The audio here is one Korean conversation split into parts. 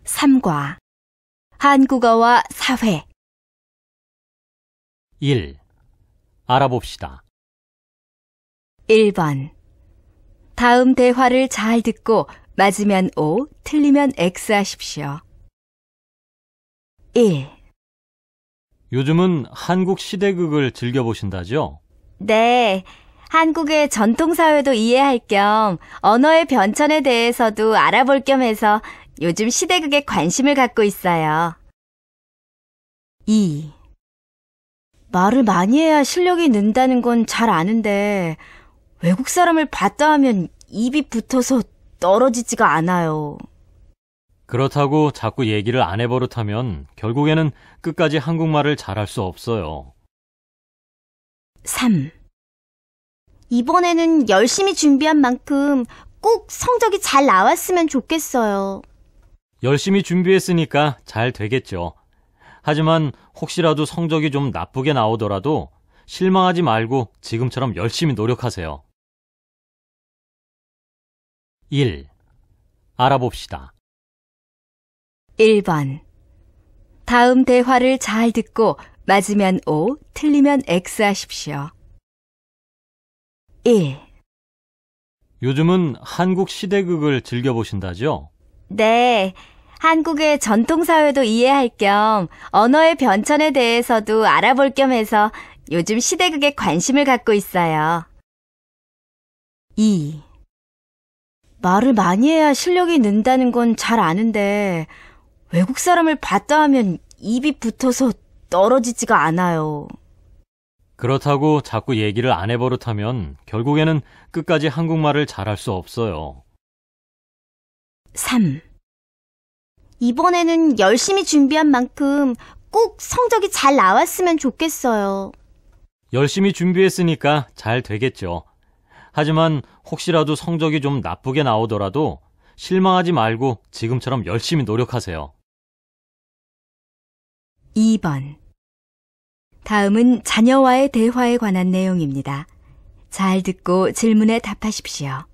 3과 한국어와 사회 1. 알아봅시다. 1번 다음 대화를 잘 듣고 맞으면 O, 틀리면 X 하십시오. 1. 요즘은 한국 시대극을 즐겨보신다죠? 네, 한국의 전통사회도 이해할 겸 언어의 변천에 대해서도 알아볼 겸 해서 요즘 시대극에 관심을 갖고 있어요. 2. 말을 많이 해야 실력이 는다는 건 잘 아는데 외국 사람을 봤다 하면 입이 붙어서 떨어지지가 않아요. 그렇다고 자꾸 얘기를 안 해버릇하면 결국에는 끝까지 한국말을 잘할 수 없어요. 3. 이번에는 열심히 준비한 만큼 꼭 성적이 잘 나왔으면 좋겠어요. 열심히 준비했으니까 잘 되겠죠. 하지만 혹시라도 성적이 좀 나쁘게 나오더라도 실망하지 말고 지금처럼 열심히 노력하세요. 1. 알아봅시다. 1번 다음 대화를 잘 듣고 맞으면 O, 틀리면 X 하십시오. 1. 요즘은 한국 시대극을 즐겨보신다죠? 네, 한국의 전통사회도 이해할 겸 언어의 변천에 대해서도 알아볼 겸 해서 요즘 시대극에 관심을 갖고 있어요. 2. 말을 많이 해야 실력이 는다는 건 잘 아는데 외국 사람을 봤다 하면 입이 붙어서 떨어지지가 않아요. 그렇다고 자꾸 얘기를 안 해버릇하면 결국에는 끝까지 한국말을 잘할 수 없어요. 3. 이번에는 열심히 준비한 만큼 꼭 성적이 잘 나왔으면 좋겠어요. 열심히 준비했으니까 잘 되겠죠. 하지만 혹시라도 성적이 좀 나쁘게 나오더라도 실망하지 말고 지금처럼 열심히 노력하세요. 2번 다음은 자녀와의 대화에 관한 내용입니다. 잘 듣고 질문에 답하십시오.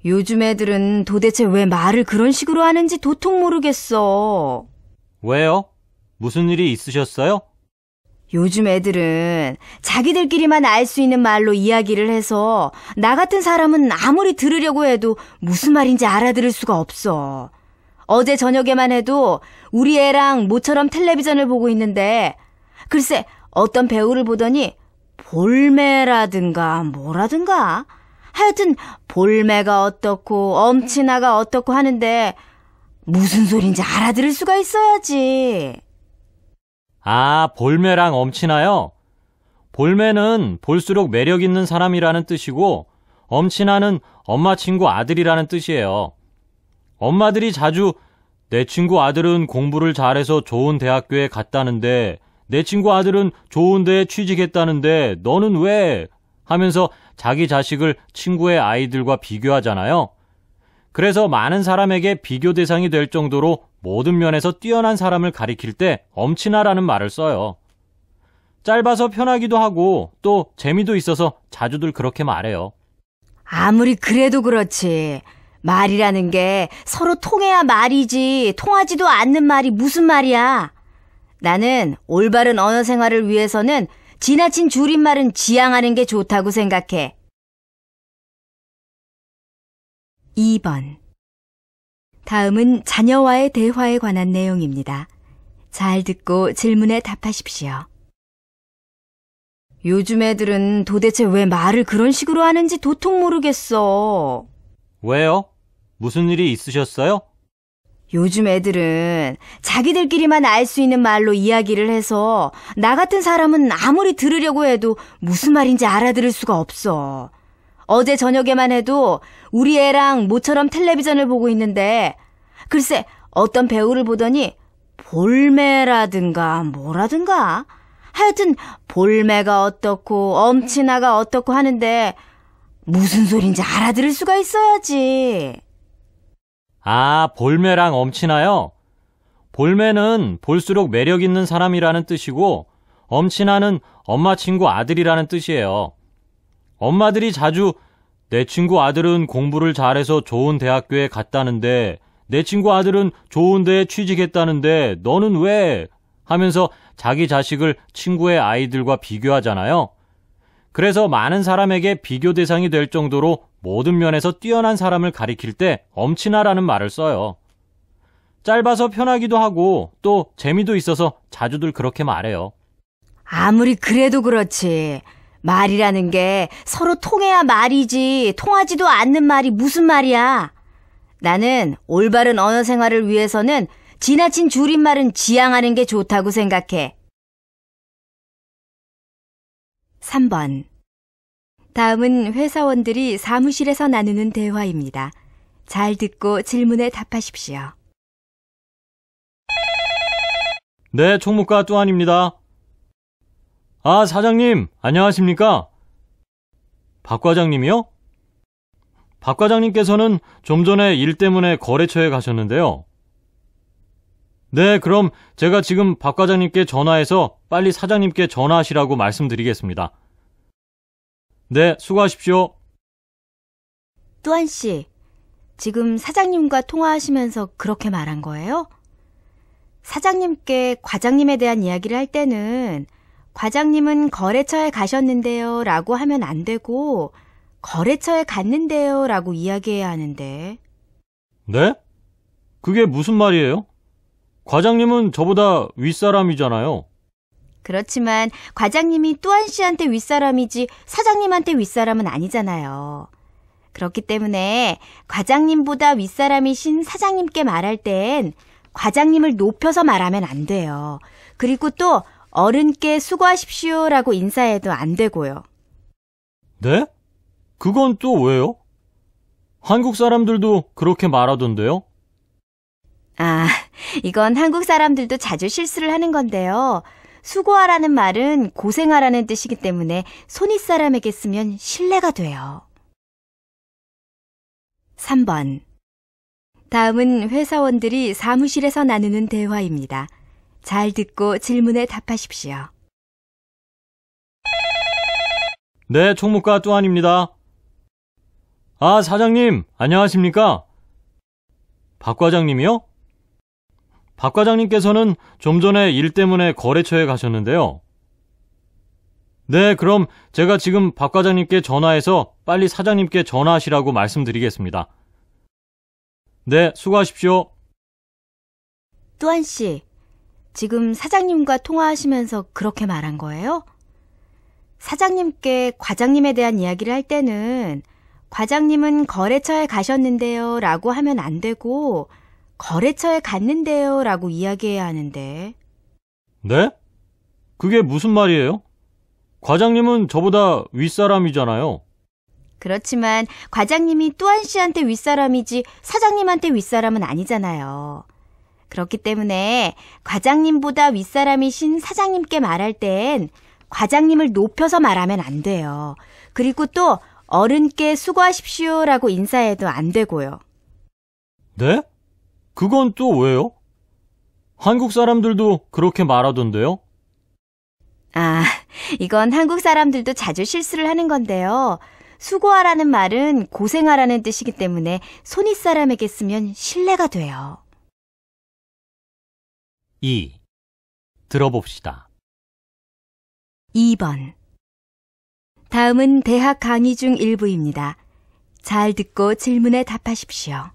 요즘 애들은 도대체 왜 말을 그런 식으로 하는지 도통 모르겠어. 왜요? 무슨 일이 있으셨어요? 요즘 애들은 자기들끼리만 알 수 있는 말로 이야기를 해서 나 같은 사람은 아무리 들으려고 해도 무슨 말인지 알아들을 수가 없어. 어제 저녁에만 해도 우리 애랑 모처럼 텔레비전을 보고 있는데 글쎄 어떤 배우를 보더니 볼매라든가 뭐라든가 하여튼 볼매가 어떻고 엄친아가 어떻고 하는데 무슨 소린지 알아들을 수가 있어야지. 아, 볼매랑 엄친아요? 볼매는 볼수록 매력 있는 사람이라는 뜻이고 엄친아는 엄마 친구 아들이라는 뜻이에요. 엄마들이 자주 내 친구 아들은 공부를 잘해서 좋은 대학교에 갔다는데 내 친구 아들은 좋은 데에 취직했다는데 너는 왜? 하면서 자기 자식을 친구의 아이들과 비교하잖아요. 그래서 많은 사람에게 비교 대상이 될 정도로 모든 면에서 뛰어난 사람을 가리킬 때 엄친아라는 말을 써요. 짧아서 편하기도 하고 또 재미도 있어서 자주들 그렇게 말해요. 아무리 그래도 그렇지. 말이라는 게 서로 통해야 말이지 통하지도 않는 말이 무슨 말이야. 나는 올바른 언어 생활을 위해서는 지나친 줄임말은 지양하는 게 좋다고 생각해. 2번 다음은 자녀와의 대화에 관한 내용입니다. 잘 듣고 질문에 답하십시오. 요즘 애들은 도대체 왜 말을 그런 식으로 하는지 도통 모르겠어. 왜요? 무슨 일이 있으셨어요? 요즘 애들은 자기들끼리만 알 수 있는 말로 이야기를 해서 나 같은 사람은 아무리 들으려고 해도 무슨 말인지 알아들을 수가 없어. 어제 저녁에만 해도 우리 애랑 모처럼 텔레비전을 보고 있는데 글쎄 어떤 배우를 보더니 볼매라든가 뭐라든가 하여튼 볼매가 어떻고 엄친아가 어떻고 하는데 무슨 소린지 알아들을 수가 있어야지. 아, 볼매랑 엄친아요? 볼매는 볼수록 매력 있는 사람이라는 뜻이고 엄친아는 엄마 친구 아들이라는 뜻이에요. 엄마들이 자주 내 친구 아들은 공부를 잘해서 좋은 대학교에 갔다는데 내 친구 아들은 좋은 데에 취직했다는데 너는 왜? 하면서 자기 자식을 친구의 아이들과 비교하잖아요. 그래서 많은 사람에게 비교 대상이 될 정도로 모든 면에서 뛰어난 사람을 가리킬 때 엄친아라는 말을 써요. 짧아서 편하기도 하고 또 재미도 있어서 자주들 그렇게 말해요. 아무리 그래도 그렇지. 말이라는 게 서로 통해야 말이지 통하지도 않는 말이 무슨 말이야. 나는 올바른 언어 생활을 위해서는 지나친 줄임말은 지양하는 게 좋다고 생각해. 3번. 다음은 회사원들이 사무실에서 나누는 대화입니다. 잘 듣고 질문에 답하십시오. 네, 총무과 뚜안입니다. 아, 사장님, 안녕하십니까? 박 과장님이요? 박 과장님께서는 좀 전에 일 때문에 거래처에 가셨는데요. 네, 그럼 제가 지금 박 과장님께 전화해서 빨리 사장님께 전화하시라고 말씀드리겠습니다. 네, 수고하십시오. 뚜안 씨, 지금 사장님과 통화하시면서 그렇게 말한 거예요? 사장님께 과장님에 대한 이야기를 할 때는 과장님은 거래처에 가셨는데요 라고 하면 안 되고 거래처에 갔는데요 라고 이야기해야 하는데. 네? 그게 무슨 말이에요? 과장님은 저보다 윗사람이잖아요. 그렇지만 과장님이 뚜안 씨한테 윗사람이지 사장님한테 윗사람은 아니잖아요. 그렇기 때문에 과장님보다 윗사람이신 사장님께 말할 땐 과장님을 높여서 말하면 안 돼요. 그리고 또 어른께 수고하십시오라고 인사해도 안 되고요. 네? 그건 또 왜요? 한국 사람들도 그렇게 말하던데요? 아, 이건 한국 사람들도 자주 실수를 하는 건데요. 수고하라는 말은 고생하라는 뜻이기 때문에 손윗사람에게 쓰면 신뢰가 돼요. 3번. 다음은 회사원들이 사무실에서 나누는 대화입니다. 잘 듣고 질문에 답하십시오. 네, 총무과 뚜안입니다. 아, 사장님, 안녕하십니까? 박 과장님이요? 박 과장님께서는 좀 전에 일 때문에 거래처에 가셨는데요. 네, 그럼 제가 지금 박 과장님께 전화해서 빨리 사장님께 전화하시라고 말씀드리겠습니다. 네, 수고하십시오. 뚜안 씨, 지금 사장님과 통화하시면서 그렇게 말한 거예요? 사장님께 과장님에 대한 이야기를 할 때는 과장님은 거래처에 가셨는데요 라고 하면 안 되고 거래처에 갔는데요 라고 이야기해야 하는데. 네? 그게 무슨 말이에요? 과장님은 저보다 윗사람이잖아요. 그렇지만 과장님이 뚜안 씨한테 윗사람이지 사장님한테 윗사람은 아니잖아요. 그렇기 때문에 과장님보다 윗사람이신 사장님께 말할 땐 과장님을 높여서 말하면 안 돼요. 그리고 또 어른께 수고하십시오라고 인사해도 안 되고요. 네? 그건 또 왜요? 한국 사람들도 그렇게 말하던데요? 아, 이건 한국 사람들도 자주 실수를 하는 건데요. 수고하라는 말은 고생하라는 뜻이기 때문에 손윗사람에게 쓰면 신뢰가 돼요. 2. 들어봅시다. 2번. 다음은 대학 강의 중 일부입니다. 잘 듣고 질문에 답하십시오.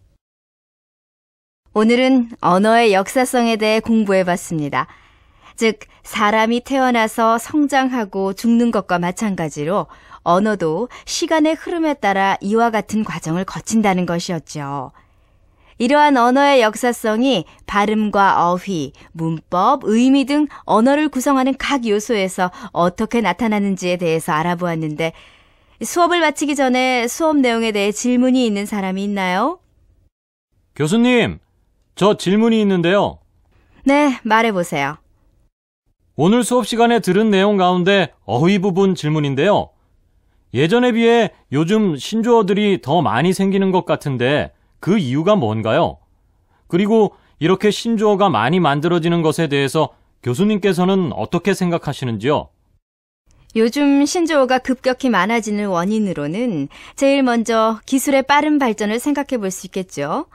오늘은 언어의 역사성에 대해 공부해봤습니다. 즉, 사람이 태어나서 성장하고 죽는 것과 마찬가지로 언어도 시간의 흐름에 따라 이와 같은 과정을 거친다는 것이었죠. 이러한 언어의 역사성이 발음과 어휘, 문법, 의미 등 언어를 구성하는 각 요소에서 어떻게 나타나는지에 대해서 알아보았는데 수업을 마치기 전에 수업 내용에 대해 질문이 있는 사람이 있나요? 교수님, 저 질문이 있는데요. 네, 말해보세요. 오늘 수업 시간에 들은 내용 가운데 어휘 부분 질문인데요. 예전에 비해 요즘 신조어들이 더 많이 생기는 것 같은데 그 이유가 뭔가요? 그리고 이렇게 신조어가 많이 만들어지는 것에 대해서 교수님께서는 어떻게 생각하시는지요? 요즘 신조어가 급격히 많아지는 원인으로는 제일 먼저 기술의 빠른 발전을 생각해 볼 수 있겠죠.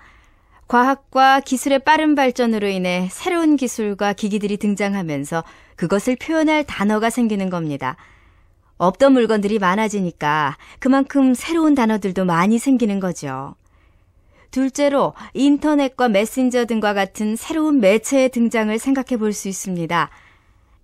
과학과 기술의 빠른 발전으로 인해 새로운 기술과 기기들이 등장하면서 그것을 표현할 단어가 생기는 겁니다. 없던 물건들이 많아지니까 그만큼 새로운 단어들도 많이 생기는 거죠. 둘째로 인터넷과 메신저 등과 같은 새로운 매체의 등장을 생각해 볼 수 있습니다.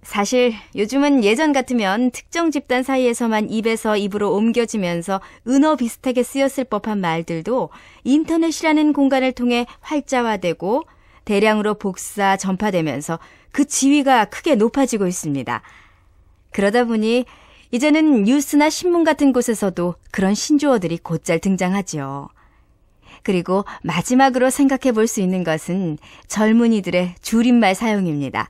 사실 요즘은 예전 같으면 특정 집단 사이에서만 입에서 입으로 옮겨지면서 은어 비슷하게 쓰였을 법한 말들도 인터넷이라는 공간을 통해 활자화되고 대량으로 복사, 전파되면서 그 지위가 크게 높아지고 있습니다. 그러다 보니 이제는 뉴스나 신문 같은 곳에서도 그런 신조어들이 곧잘 등장하죠. 그리고 마지막으로 생각해 볼 수 있는 것은 젊은이들의 줄임말 사용입니다.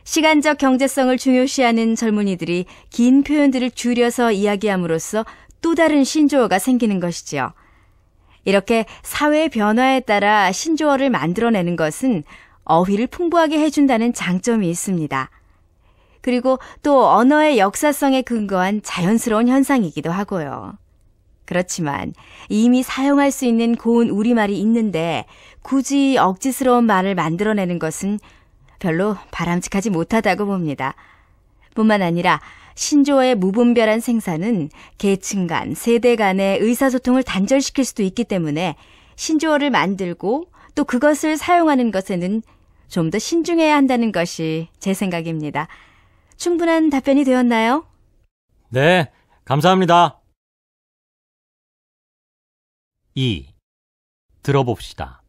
시간적 경제성을 중요시하는 젊은이들이 긴 표현들을 줄여서 이야기함으로써 또 다른 신조어가 생기는 것이지요. 이렇게 사회의 변화에 따라 신조어를 만들어내는 것은 어휘를 풍부하게 해준다는 장점이 있습니다. 그리고 또 언어의 역사성에 근거한 자연스러운 현상이기도 하고요. 그렇지만 이미 사용할 수 있는 고운 우리말이 있는데 굳이 억지스러운 말을 만들어내는 것은 별로 바람직하지 못하다고 봅니다. 뿐만 아니라 신조어의 무분별한 생산은 계층 간, 세대 간의 의사소통을 단절시킬 수도 있기 때문에 신조어를 만들고 또 그것을 사용하는 것에는 좀 더 신중해야 한다는 것이 제 생각입니다. 충분한 답변이 되었나요? 네, 감사합니다. 2. 들어봅시다.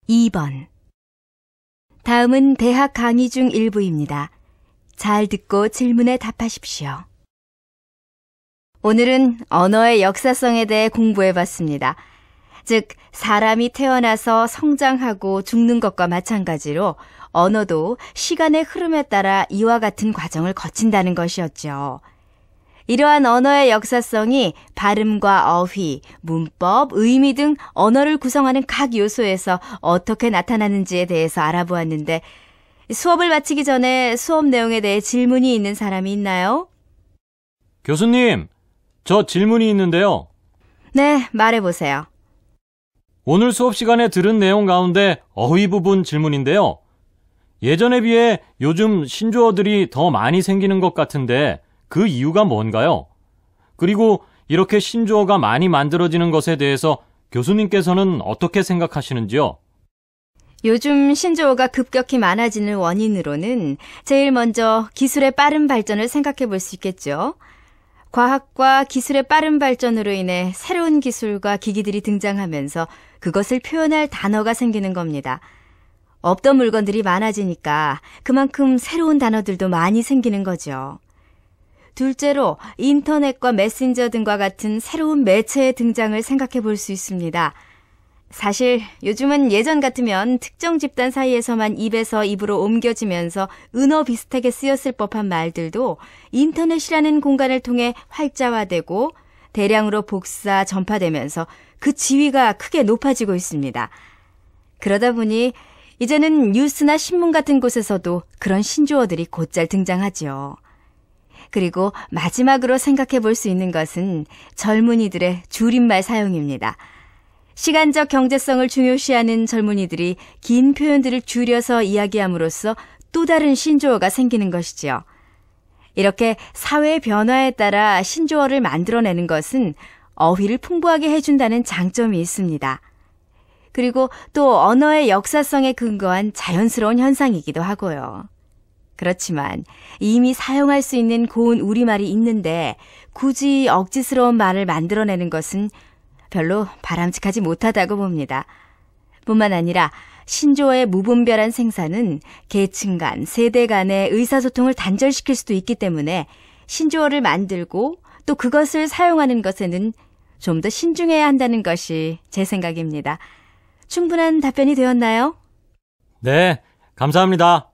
2번. 다음은 대학 강의 중 일부입니다. 잘 듣고 질문에 답하십시오. 오늘은 언어의 역사성에 대해 공부해봤습니다. 즉, 사람이 태어나서 성장하고 죽는 것과 마찬가지로 언어도 시간의 흐름에 따라 이와 같은 과정을 거친다는 것이었죠. 이러한 언어의 역사성이 발음과 어휘, 문법, 의미 등 언어를 구성하는 각 요소에서 어떻게 나타나는지에 대해서 알아보았는데 수업을 마치기 전에 수업 내용에 대해 질문이 있는 사람이 있나요? 교수님, 저 질문이 있는데요. 네, 말해보세요. 오늘 수업 시간에 들은 내용 가운데 어휘 부분 질문인데요. 예전에 비해 요즘 신조어들이 더 많이 생기는 것 같은데 그 이유가 뭔가요? 그리고 이렇게 신조어가 많이 만들어지는 것에 대해서 교수님께서는 어떻게 생각하시는지요? 요즘 신조어가 급격히 많아지는 원인으로는 제일 먼저 기술의 빠른 발전을 생각해 볼 수 있겠죠. 과학과 기술의 빠른 발전으로 인해 새로운 기술과 기기들이 등장하면서 그것을 표현할 단어가 생기는 겁니다. 없던 물건들이 많아지니까 그만큼 새로운 단어들도 많이 생기는 거죠. 둘째로 인터넷과 메신저 등과 같은 새로운 매체의 등장을 생각해 볼 수 있습니다. 사실 요즘은 예전 같으면 특정 집단 사이에서만 입에서 입으로 옮겨지면서 은어 비슷하게 쓰였을 법한 말들도 인터넷이라는 공간을 통해 활자화되고 대량으로 복사, 전파되면서 그 지위가 크게 높아지고 있습니다. 그러다 보니 이제는 뉴스나 신문 같은 곳에서도 그런 신조어들이 곧잘 등장하죠. 그리고 마지막으로 생각해 볼 수 있는 것은 젊은이들의 줄임말 사용입니다. 시간적 경제성을 중요시하는 젊은이들이 긴 표현들을 줄여서 이야기함으로써 또 다른 신조어가 생기는 것이지요. 이렇게 사회의 변화에 따라 신조어를 만들어내는 것은 어휘를 풍부하게 해준다는 장점이 있습니다. 그리고 또 언어의 역사성에 근거한 자연스러운 현상이기도 하고요. 그렇지만 이미 사용할 수 있는 고운 우리말이 있는데 굳이 억지스러운 말을 만들어내는 것은 별로 바람직하지 못하다고 봅니다. 뿐만 아니라 신조어의 무분별한 생산은 계층 간, 세대 간의 의사소통을 단절시킬 수도 있기 때문에 신조어를 만들고 또 그것을 사용하는 것에는 좀 더 신중해야 한다는 것이 제 생각입니다. 충분한 답변이 되었나요? 네, 감사합니다.